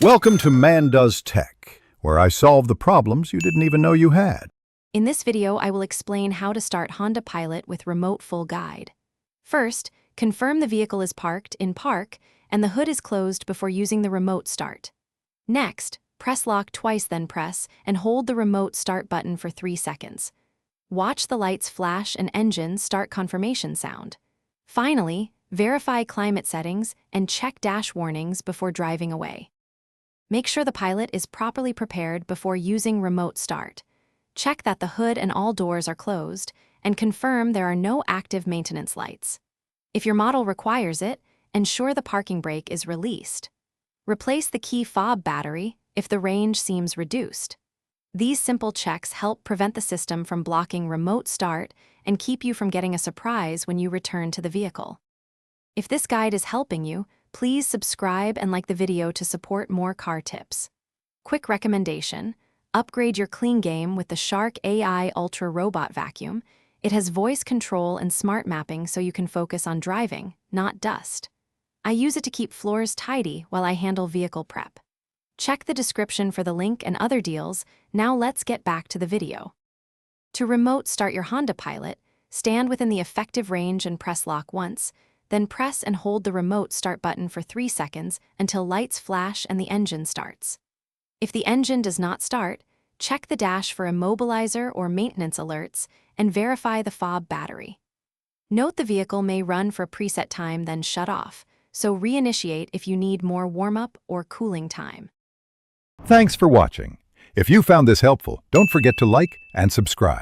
Welcome to Man Does Tech, where I solve the problems you didn't even know you had. In this video, I will explain how to start Honda Pilot with Remote Full Guide. First, confirm the vehicle is parked in park and the hood is closed before using the remote start. Next, press lock twice, then press and hold the remote start button for 3 seconds. Watch the lights flash and engine start confirmation sound. Finally, verify climate settings and check dash warnings before driving away. Make sure the Pilot is properly prepared before using remote start. Check that the hood and all doors are closed, and confirm there are no active maintenance lights. If your model requires it, ensure the parking brake is released. Replace the key fob battery if the range seems reduced. These simple checks help prevent the system from blocking remote start and keep you from getting a surprise when you return to the vehicle. If this guide is helping you, please subscribe and like the video to support more car tips. Quick recommendation: upgrade your clean game with the Shark AI Ultra Robot Vacuum. It has voice control and smart mapping so you can focus on driving, not dust. I use it to keep floors tidy while I handle vehicle prep. Check the description for the link and other deals. Now let's get back to the video. To remote start your Honda Pilot, stand within the effective range and press lock once, then press and hold the remote start button for 3 seconds until lights flash and the engine starts. If the engine does not start, check the dash for immobilizer or maintenance alerts and verify the fob battery. Note the vehicle may run for a preset time then shut off, so reinitiate if you need more warm-up or cooling time. Thanks for watching. If you found this helpful, don't forget to like and subscribe.